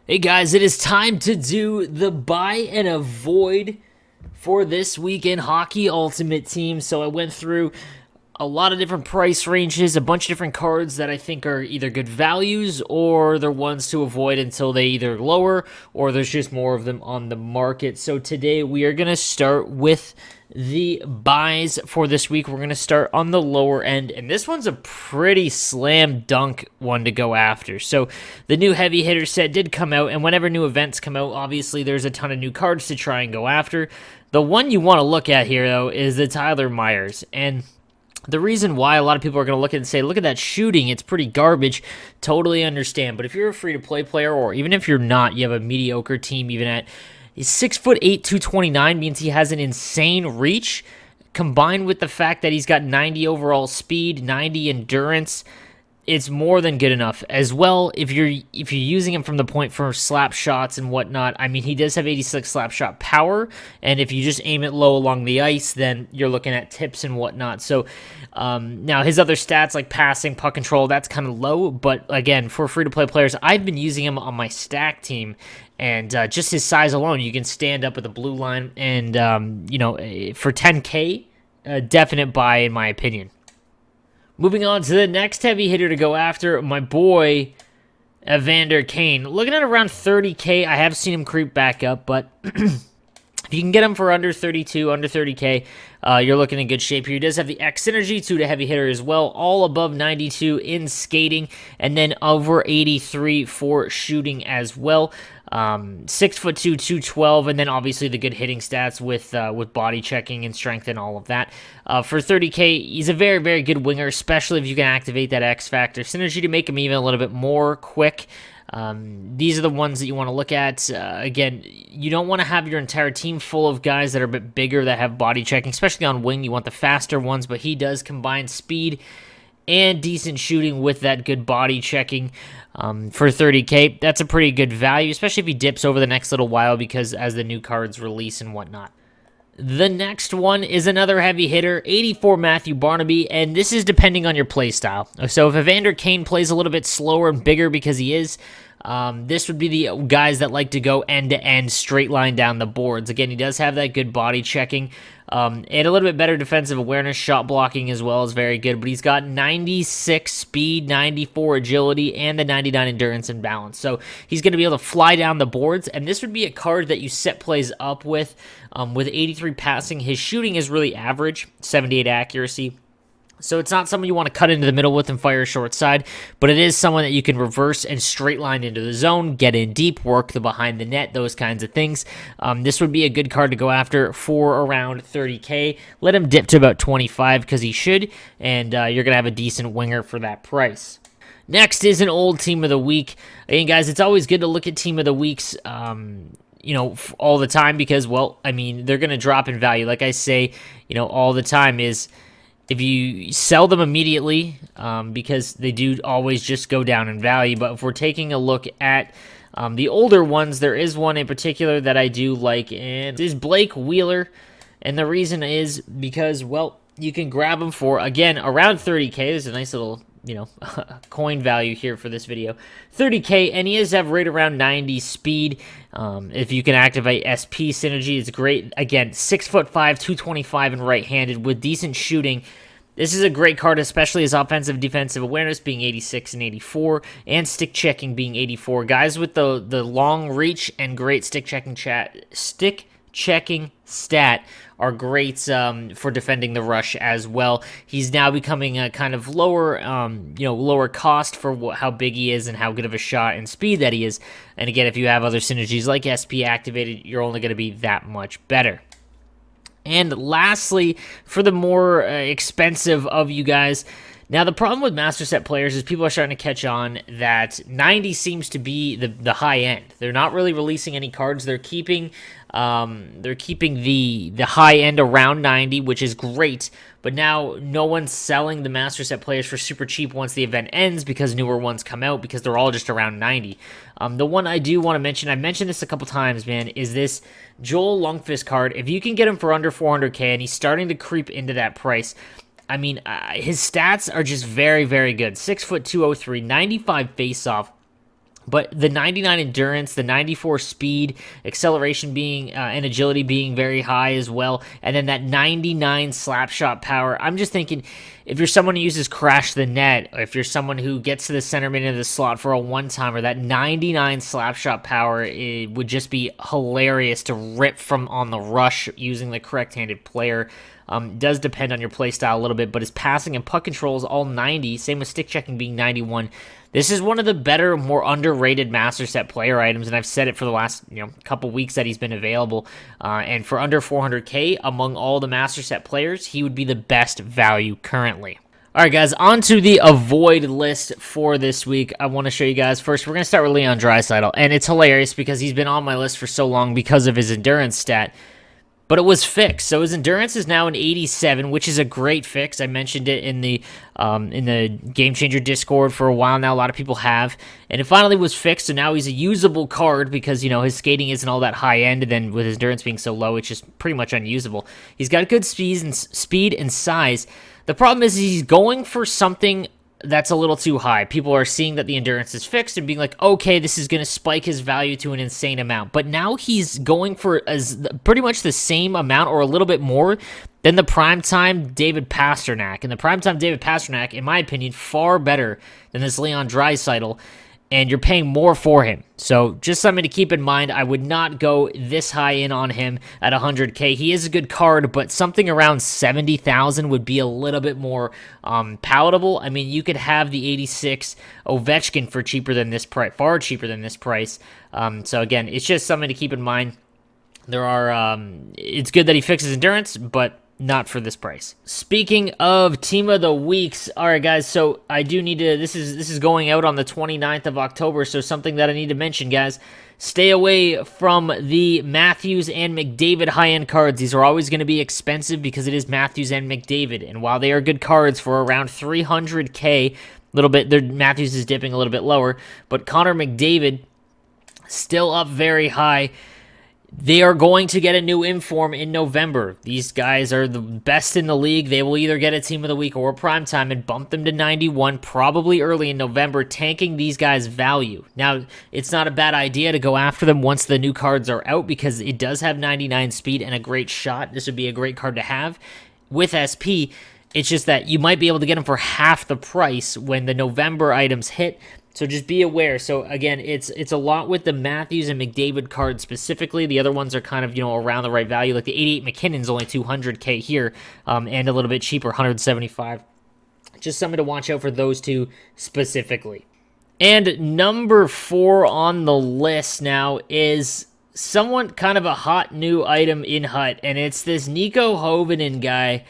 Hey guys, it is time to do the buy and avoid for this week in Hockey Ultimate Team. So I went through a lot of different price ranges, a bunch of different cards that I think are either good values or they're ones to avoid until they either lower or there's just more of them on the market. So today we are going to start with the buys for this week. We're going to start on the lower end, and this one's a pretty slam dunk one to go after. So the new heavy hitter set did come out, and whenever new events come out, obviously there's a ton of new cards to try and go after. The one you want to look at here, though, is the Tyler Myers, and the reason why a lot of people are going to look at it and say, look at that shooting, it's pretty garbage, totally understand. But if you're a free-to-play player, or even if you're not, you have a mediocre team, even at he's 6'8", 229, means he has an insane reach, combined with the fact that he's got 90 overall speed, 90 endurance. It's more than good enough. As well, if you're using him from the point for slap shots and whatnot, I mean, he does have 86 slap shot power, and if you just aim it low along the ice, then you're looking at tips and whatnot. So now his other stats like passing, puck control, that's kind of low, but again, for free-to-play players, I've been using him on my stack team, and just his size alone, you can stand up with the blue line, and for 10K, a definite buy in my opinion. Moving on to the next heavy hitter to go after, my boy, Evander Kane. Looking at around 30K, I have seen him creep back up, but if you can get him for under 32, under 30K, you're looking in good shape here. He does have the X synergy, 2 to heavy hitter as well, all above 92 in skating, and then over 83 for shooting as well. 6'2", 212, and then obviously the good hitting stats with body checking and strength and all of that. For 30K, he's a very, very good winger, especially if you can activate that X Factor synergy to make him even a little bit more quick. These are the ones that you want to look at. Again, you don't want to have your entire team full of guys that are a bit bigger that have body checking, especially on wing. You want the faster ones, but he does combine speed and decent shooting with that good body checking. For 30K, that's a pretty good value, especially if he dips over the next little while because as the new cards release and whatnot. The next one is another heavy hitter, 84 Matthew Barnaby, and this is depending on your playstyle. So if Evander Kane plays a little bit slower and bigger because he is, this would be the guys that like to go end-to-end, straight line down the boards. Again, he does have that good body checking, and a little bit better defensive awareness. Shot blocking as well is very good, but he's got 96 speed, 94 agility, and the 99 endurance and balance. So he's going to be able to fly down the boards, and this would be a card that you set plays up with 83 passing. His shooting is really average, 78 accuracy. So it's not someone you want to cut into the middle with and fire a short side, but it is someone that you can reverse and straight line into the zone, get in deep, work the behind the net, those kinds of things. This would be a good card to go after for around 30K. Let him dip to about 25 because he should, and you're going to have a decent winger for that price. Next is an old team of the week. Again, guys, it's always good to look at team of the weeks all the time because, well, I mean, they're going to drop in value. Like I say, all the time is if you sell them immediately, because they do always just go down in value. But if we're taking a look at the older ones, there is one in particular that I do like, and it is Blake Wheeler. And the reason is because, well, you can grab them for, again, around 30K. There's a nice little, coin value here for this video. 30K, and he does have right around 90 speed. If you can activate SP synergy, it's great. Again, 6'5", 225 and right-handed with decent shooting. This is a great card, especially his offensive defensive awareness being 86 and 84, and stick checking being 84. Guys with the long reach and great stick checking stat are great for defending the rush as well. He's now becoming a kind of lower, lower cost for how big he is and how good of a shot and speed that he is. And again, if you have other synergies like SP activated, you're only going to be that much better. And lastly, for the more expensive of you guys, now the problem with Master Set players is people are starting to catch on that 90 seems to be the high end. They're not really releasing any cards. They're keeping the high end around 90, which is great. But now no one's selling the Master Set players for super cheap once the event ends because newer ones come out because they're all just around 90. The one I do want to mention, I mentioned this a couple times, man, is this Joel Lundqvist card. If you can get him for under 400K and he's starting to creep into that price, I mean, his stats are just very, very good. 6'2", 203, 95 faceoff, But the 99 endurance, the 94 speed, acceleration being and agility being very high as well, and then that 99 slap shot power. I'm just thinking, if you're someone who uses crash the net, or if you're someone who gets to the centerman in the slot for a one-timer, that 99 slap shot power, it would just be hilarious to rip from on the rush using the correct-handed player. Does depend on your play style a little bit, but his passing and puck control is all 90. Same with stick checking being 91. This is one of the better, more underrated Master Set player items, and I've said it for the last couple weeks that he's been available. And for under 400K, among all the Master Set players, he would be the best value currently. All right, guys, on to the avoid list for this week. I want to show you guys. First, we're going to start with Leon Draisaitl, and it's hilarious because he's been on my list for so long because of his endurance stat. But it was fixed, so his endurance is now an 87, which is a great fix. I mentioned it in the Game Changer Discord for a while now. A lot of people have, and it finally was fixed. So now he's a usable card because his skating isn't all that high end, and then with his endurance being so low, it's just pretty much unusable. He's got good speed and size. The problem is he's going for something that's a little too high. People are seeing that the endurance is fixed and being like, okay, this is going to spike his value to an insane amount. But now he's going for pretty much the same amount or a little bit more than the primetime David Pastrnak. And the primetime David Pastrnak, in my opinion, far better than this Leon Draisaitl. And you're paying more for him. So just something to keep in mind. I would not go this high in on him at 100K. He is a good card, but something around 70,000 would be a little bit more palatable. I mean, you could have the 86 Ovechkin for cheaper than this price, far cheaper than this price. So again, it's just something to keep in mind. It's good that he fixes endurance, but not for this price. Speaking of Team of the Weeks, all right, guys, so I do need to, this is going out on the 29th of October, so something that I need to mention, guys. Stay away from the Matthews and McDavid high-end cards. These are always going to be expensive because it is Matthews and McDavid, and while they are good cards for around 300K, Matthews is dipping a little bit lower, but Connor McDavid still up very high. They are going to get a new inform in November. These guys are the best in the league. They will either get a Team of the Week or primetime and bump them to 91 probably early in November, tanking these guys' value. Now, it's not a bad idea to go after them once the new cards are out because it does have 99 speed and a great shot. This would be a great card to have with SP. It's just that you might be able to get them for half the price when the November items hit. So just be aware. So again, it's a lot with the Matthews and McDavid cards specifically. The other ones are kind of around the right value. Like the 88 McKinnon's only 200K here, and a little bit cheaper, 175. Just something to watch out for those two specifically. And number 4 on the list now is somewhat kind of a hot new item in Hut, and it's this Nico Hovinen guy.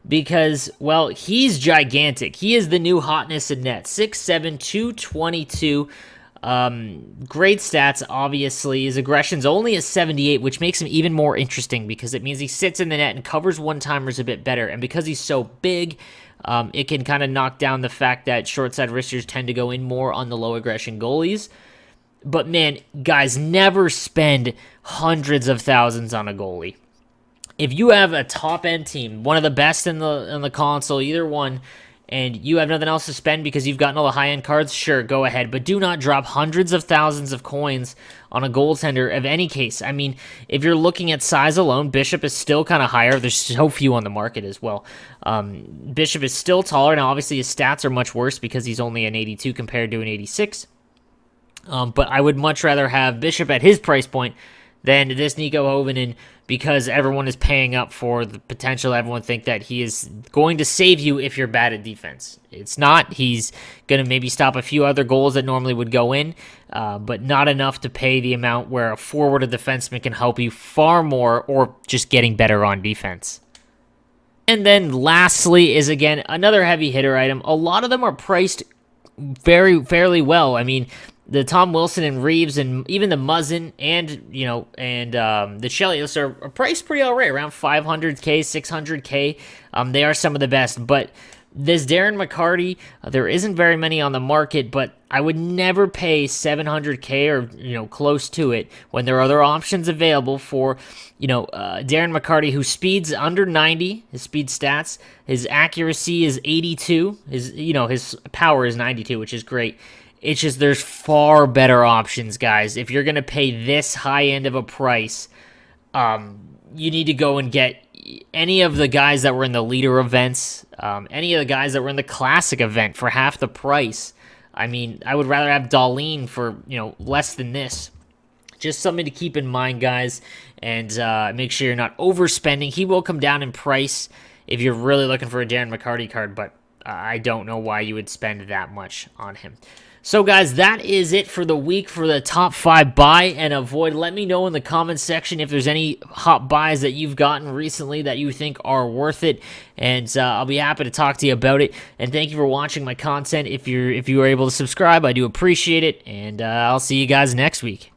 Because, well, he's gigantic. He is the new Hotness in net. 6'7", 222. Great stats, obviously. His aggression's only a 78, which makes him even more interesting because it means he sits in the net and covers one-timers a bit better. And because he's so big, it can kind of knock down the fact that short-side wristers tend to go in more on the low-aggression goalies. But, man, guys, never spend hundreds of thousands on a goalie. If you have a top-end team, one of the best in the console, either one, and you have nothing else to spend because you've gotten all the high-end cards, sure, go ahead. But do not drop hundreds of thousands of coins on a goaltender of any case. I mean, if you're looking at size alone, Bishop is still kind of higher. There's so few on the market as well. Bishop is still taller. Now, obviously, his stats are much worse because he's only an 82 compared to an 86. But I would much rather have Bishop at his price point than this Nico Hovinen because everyone is paying up for the potential. Everyone think that he is going to save you if you're bad at defense. It's not. He's going to maybe stop a few other goals that normally would go in, but not enough to pay the amount where a forward or defenseman can help you far more or just getting better on defense. And then lastly is, again, another heavy hitter item. A lot of them are priced fairly well. I mean, the Tom Wilson and Reeves and even the Muzzin and the Chelios are priced pretty alright, around 500K, 600K. They are some of the best, but this Darren McCarty, there isn't very many on the market, but I would never pay 700K or close to it when there are other options available for Darren McCarty, who speeds under 90, his speed stats, his accuracy is 82, his power is 92, which is great. It's just there's far better options, guys. If you're going to pay this high end of a price, you need to go and get any of the guys that were in the leader events, any of the guys that were in the classic event for half the price. I mean, I would rather have Darlene for, less than this. Just something to keep in mind, guys, and make sure you're not overspending. He will come down in price if you're really looking for a Darren McCarty card, but I don't know why you would spend that much on him. So, guys, that is it for the week for the top 5 buy and avoid. Let me know in the comments section if there's any hot buys that you've gotten recently that you think are worth it, and I'll be happy to talk to you about it. And thank you for watching my content. If you were able to subscribe, I do appreciate it, and I'll see you guys next week.